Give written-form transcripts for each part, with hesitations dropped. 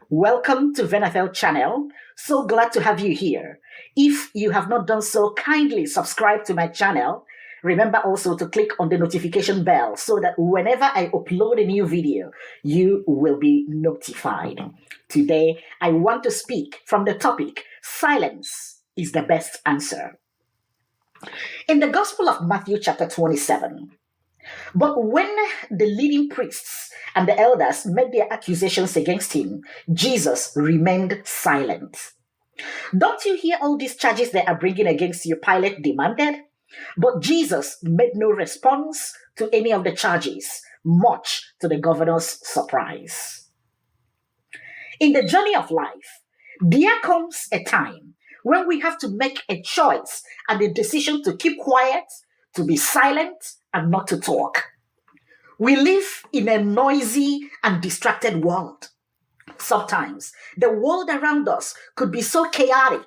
Welcome to Venethel channel. So glad to have you here. If you have not done so, kindly subscribe to my channel. Remember also to click on the notification bell so that whenever I upload a new video, you will be notified. Today, I want to speak from the topic, silence is the best answer. In the Gospel of Matthew chapter 27, but when the leading priests and the elders made their accusations against him, Jesus remained silent. Don't you hear all these charges they are bringing against you? Pilate demanded. But Jesus made no response to any of the charges, much to the governor's surprise. In the journey of life, there comes a time when we have to make a choice and a decision to keep quiet, to be silent, and not to talk. We live in a noisy and distracted world. Sometimes the world around us could be so chaotic.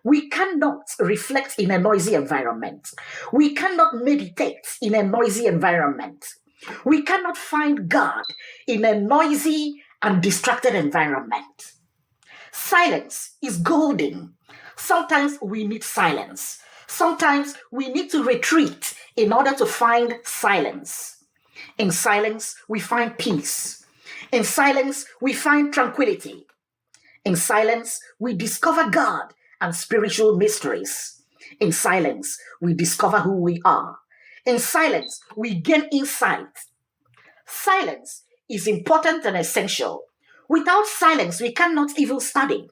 We cannot reflect in a noisy environment. We cannot meditate in a noisy environment. We cannot find God in a noisy and distracted environment. Silence is golden. Sometimes we need silence. Sometimes we need to retreat in order to find silence. In silence, we find peace. In silence, we find tranquility. In silence, we discover God and spiritual mysteries. In silence, we discover who we are. In silence, we gain insight. Silence is important and essential. Without silence, we cannot even study.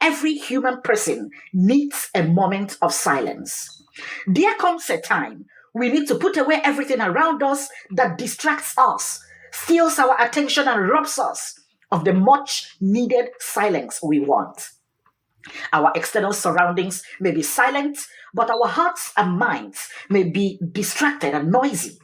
Every human person needs a moment of silence. There comes a time we need to put away everything around us that distracts us, steals our attention, and robs us of the much needed silence we want. Our external surroundings may be silent, but our hearts and minds may be distracted and noisy.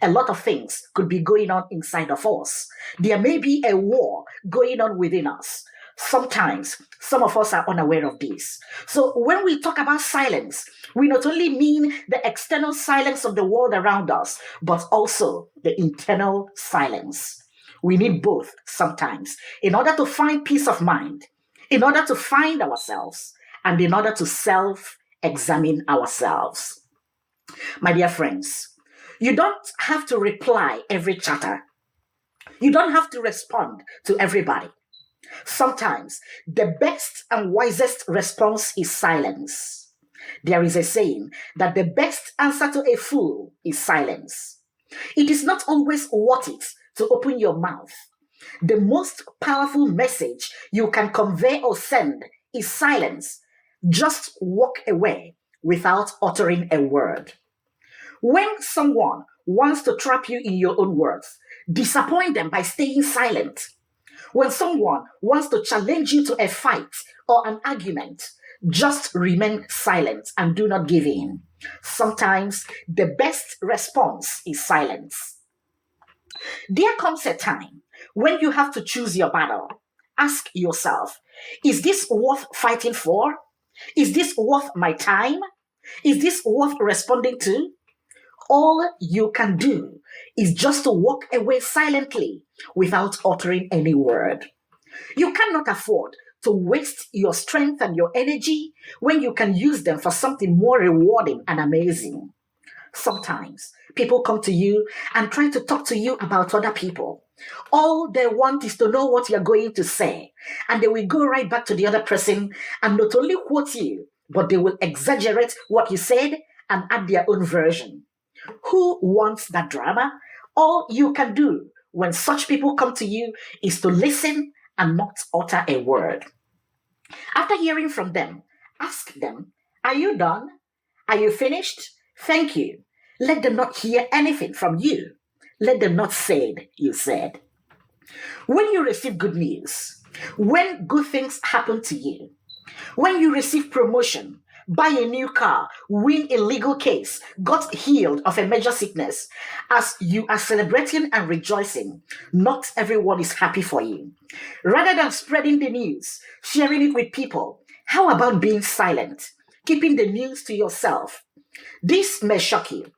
A lot of things could be going on inside of us. There may be a war going on within us. Sometimes some of us are unaware of this. So when we talk about silence, we not only mean the external silence of the world around us, but also the internal silence. We need both sometimes in order to find peace of mind, in order to find ourselves, and in order to self-examine ourselves. My dear friends, you don't have to reply every chatter. You don't have to respond to everybody. Sometimes the best and wisest response is silence. There is a saying that the best answer to a fool is silence. It is not always worth it to open your mouth. The most powerful message you can convey or send is silence. Just walk away without uttering a word. When someone wants to trap you in your own words, disappoint them by staying silent. When someone wants to challenge you to a fight or an argument, just remain silent and do not give in. Sometimes the best response is silence. There comes a time when you have to choose your battle. Ask yourself, is this worth fighting for? Is this worth my time? Is this worth responding to? All you can do is just to walk away silently without uttering any word. You cannot afford to waste your strength and your energy when you can use them for something more rewarding and amazing. Sometimes people come to you and try to talk to you about other people. All they want is to know what you're going to say, and they will go right back to the other person and not only quote you, but they will exaggerate what you said and add their own version. Who wants that drama? All you can do when such people come to you is to listen and not utter a word. After hearing from them, ask them, are you done? Are you finished? Thank you. Let them not hear anything from you. Let them not say you said. When you receive good news, when good things happen to you, when you receive promotion, buy a new car, win a legal case, got healed of a major sickness, as you are celebrating and rejoicing, not everyone is happy for you. Rather than spreading the news, sharing it with people, how about being silent, keeping the news to yourself? This may shock you.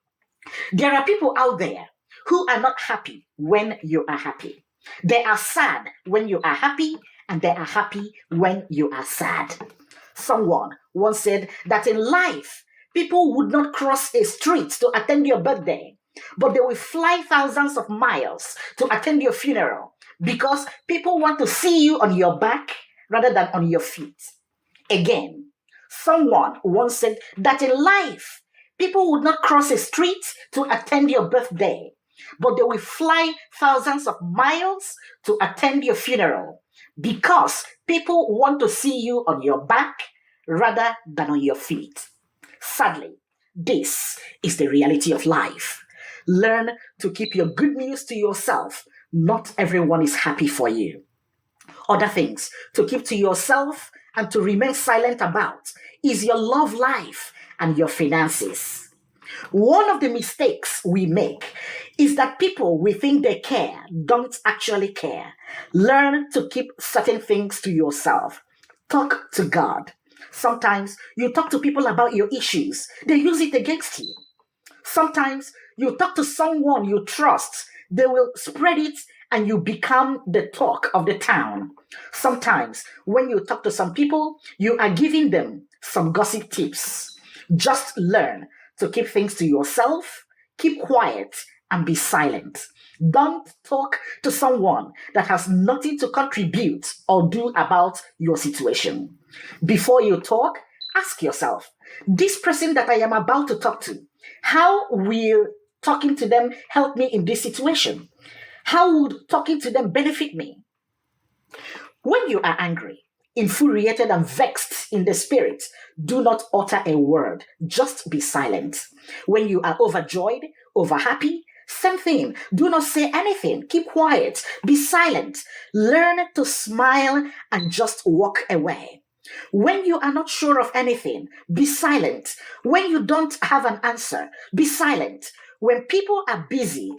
There are people out there who are not happy when you are happy. They are sad when you are happy, and they are happy when you are sad. Someone once said that in life, people would not cross a street to attend your birthday, but they will fly thousands of miles to attend your funeral because people want to see you on your back rather than on your feet. Again, someone once said that in life, people would not cross a street to attend your birthday, but they will fly thousands of miles to attend your funeral because people want to see you on your back rather than on your feet. Sadly, this is the reality of life. Learn to keep your good news to yourself. Not everyone is happy for you. Other things to keep to yourself and to remain silent about is your love life and your finances. One of the mistakes we make is that people we think they care don't actually care. Learn to keep certain things to yourself. Talk to God. Sometimes you talk to people about your issues, they use it against you. Sometimes you talk to someone you trust, they will spread it and you become the talk of the town. Sometimes when you talk to some people, you are giving them some gossip tips. Just learn to keep things to yourself, keep quiet, and be silent. Don't talk to someone that has nothing to contribute or do about your situation. Before you talk, ask yourself, this person that I am about to talk to, how will talking to them help me in this situation? How would talking to them benefit me? When you are angry, infuriated, and vexed in the spirit, do not utter a word. Just be silent. When you are overjoyed, over happy, same thing. Do not say anything. Keep quiet. Be silent. Learn to smile and just walk away. When you are not sure of anything, be silent. When you don't have an answer, be silent. When people are busy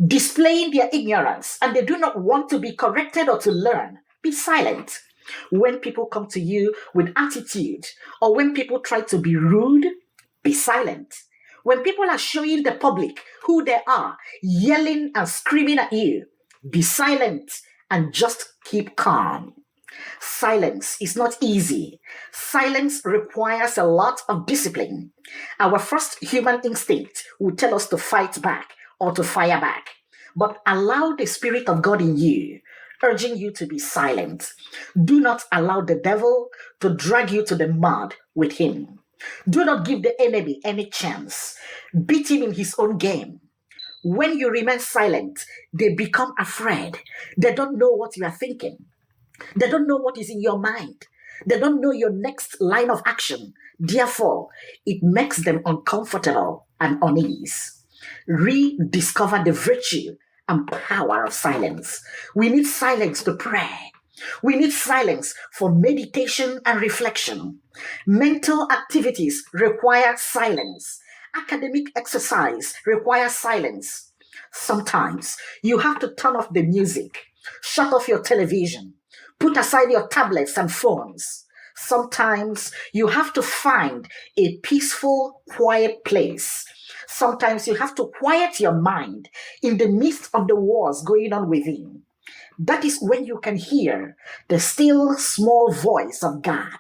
displaying their ignorance and they do not want to be corrected or to learn, be silent. When people come to you with attitude or when people try to be rude, be silent. When people are showing the public who they are, yelling and screaming at you, be silent and just keep calm. Silence is not easy. Silence requires a lot of discipline. Our first human instinct will tell us to fight back or to fire back. But allow the Spirit of God in you, urging you to be silent. Do not allow the devil to drag you to the mud with him. Do not give the enemy any chance. Beat him in his own game. When you remain silent, they become afraid. They don't know what you are thinking. They don't know what is in your mind. They don't know your next line of action. Therefore, it makes them uncomfortable and unease. Rediscover the virtue and power of silence. We need silence to pray. We need silence for meditation and reflection. Mental activities require silence. Academic exercise requires silence. Sometimes you have to turn off the music, shut off your television, put aside your tablets and phones. Sometimes you have to find a peaceful, quiet place. Sometimes you have to quiet your mind in the midst of the wars going on within. That is when you can hear the still small voice of God.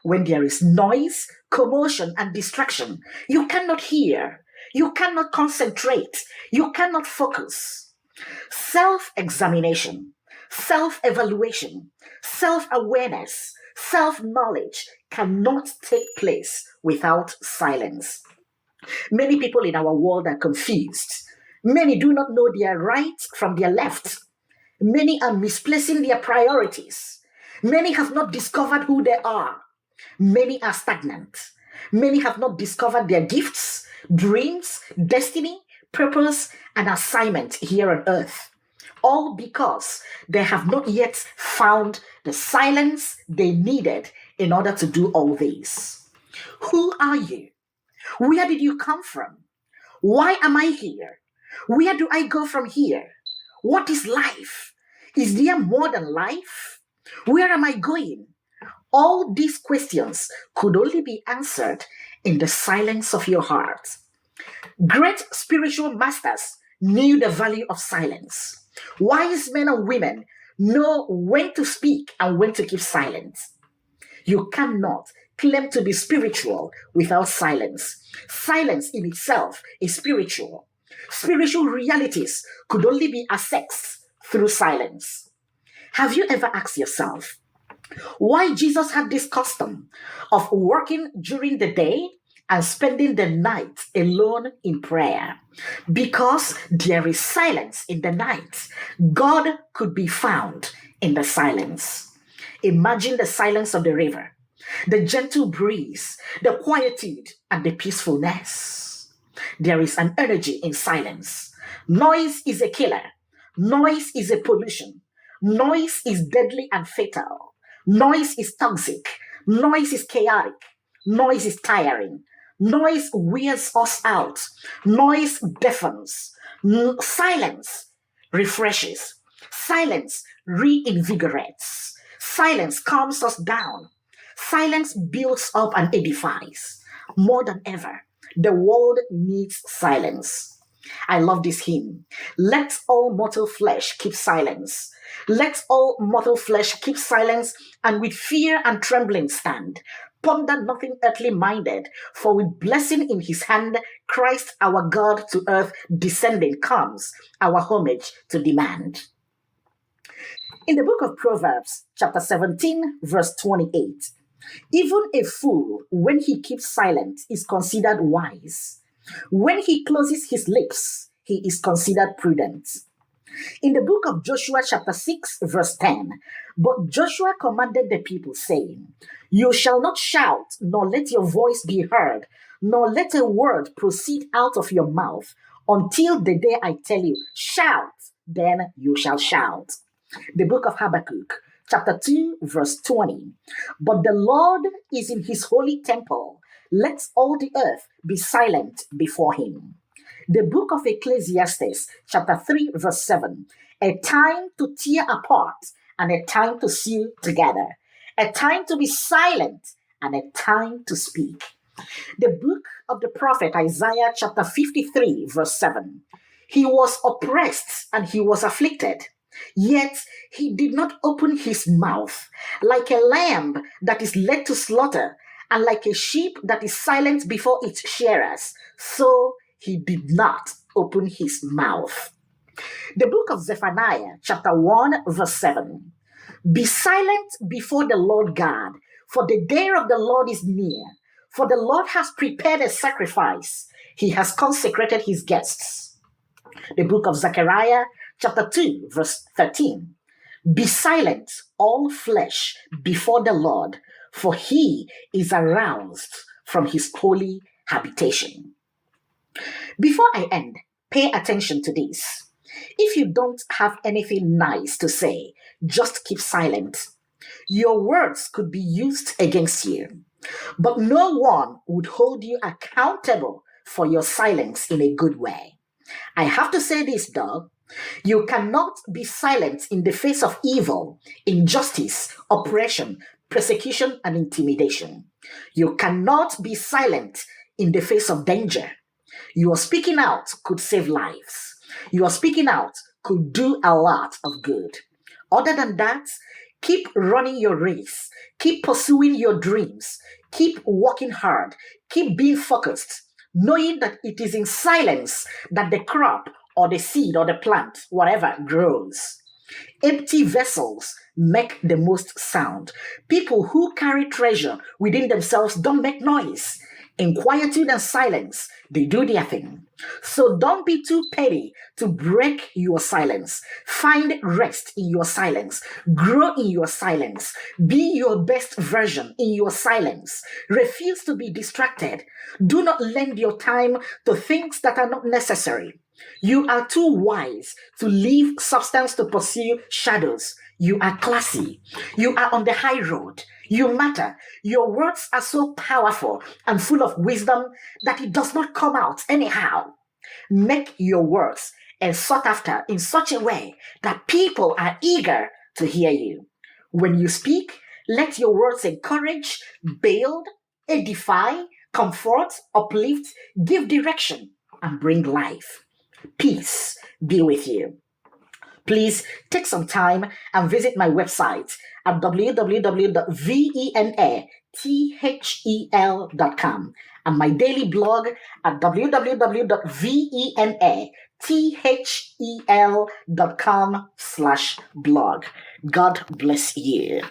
When there is noise, commotion, and distraction, you cannot hear, you cannot concentrate, you cannot focus. Self-examination, self-evaluation, self-awareness, self-knowledge cannot take place without silence. Many people in our world are confused. Many do not know their right from their left. Many are misplacing their priorities. Many have not discovered who they are. Many are stagnant. Many have not discovered their gifts, dreams, destiny, purpose, and assignment here on earth. All because they have not yet found the silence they needed in order to do all this. Who are you? Where did you come from? Why am I here? Where do I go from here? What is life? Is there more than life? Where am I going? All these questions could only be answered in the silence of your heart. Great spiritual masters knew the value of silence. Wise men and women know when to speak and when to keep silent. You cannot claim to be spiritual without silence. Silence in itself is spiritual. Spiritual realities could only be accessed through silence. Have you ever asked yourself why Jesus had this custom of working during the day and spending the night alone in prayer? Because there is silence in the night. God could be found in the silence. Imagine the silence of the river, the gentle breeze, the quietude, and the peacefulness. There is an energy in silence. Noise is a killer. Noise is a pollution. Noise is deadly and fatal. Noise is toxic. Noise is chaotic. Noise is tiring. Noise wears us out. Noise deafens. Silence refreshes. Silence reinvigorates. Silence calms us down. Silence builds up and edifies. More than ever, the world needs silence. I love this hymn. Let all mortal flesh keep silence. Let all mortal flesh keep silence, and with fear and trembling stand. Ponder nothing earthly minded, for with blessing in his hand, Christ our God to earth descending comes, our homage to demand. In the book of Proverbs, chapter 17, verse 28, even a fool, when he keeps silent, is considered wise. When he closes his lips, he is considered prudent. In the book of Joshua, chapter 6, verse 10, but Joshua commanded the people, saying, You shall not shout, nor let your voice be heard, nor let a word proceed out of your mouth, until the day I tell you, shout, then you shall shout. The book of Habakkuk, chapter 2, verse 20, but the Lord is in his holy temple. Let all the earth be silent before him. The book of Ecclesiastes, chapter 3, verse 7, a time to tear apart and a time to sew together, a time to be silent and a time to speak. The book of the prophet Isaiah, chapter 53, verse 7, he was oppressed and he was afflicted, yet he did not open his mouth. Like a lamb that is led to slaughter, and like a sheep that is silent before its shearers, so he did not open his mouth. The book of Zephaniah, chapter 1, verse 7. Be silent before the Lord God, for the day of the Lord is near. For the Lord has prepared a sacrifice. He has consecrated his guests. The book of Zechariah, chapter 2, verse 13. Be silent, all flesh, before the Lord, for he is aroused from his holy habitation. Before I end, pay attention to this. If you don't have anything nice to say, just keep silent. Your words could be used against you, but no one would hold you accountable for your silence in a good way. I have to say this, though. You cannot be silent in the face of evil, injustice, oppression, persecution, and intimidation. You cannot be silent in the face of danger. Your speaking out could save lives. Your speaking out could do a lot of good. Other than that, keep running your race. Keep pursuing your dreams. Keep working hard. Keep being focused, knowing that it is in silence that the crop or the seed or the plant, whatever, grows. Empty vessels make the most sound. People who carry treasure within themselves don't make noise. In quietude and silence, they do their thing. So don't be too petty to break your silence. Find rest in your silence. Grow in your silence. Be your best version in your silence. Refuse to be distracted. Do not lend your time to things that are not necessary. You are too wise to leave substance to pursue shadows. You are classy. You are on the high road. You matter. Your words are so powerful and full of wisdom that it does not come out anyhow. Make your words sought after in such a way that people are eager to hear you. When you speak, let your words encourage, build, edify, comfort, uplift, give direction, and bring life. Peace be with you. please take some time and visit my website at www.venethel.com and my daily blog at www.venethel.com/blog. God bless you.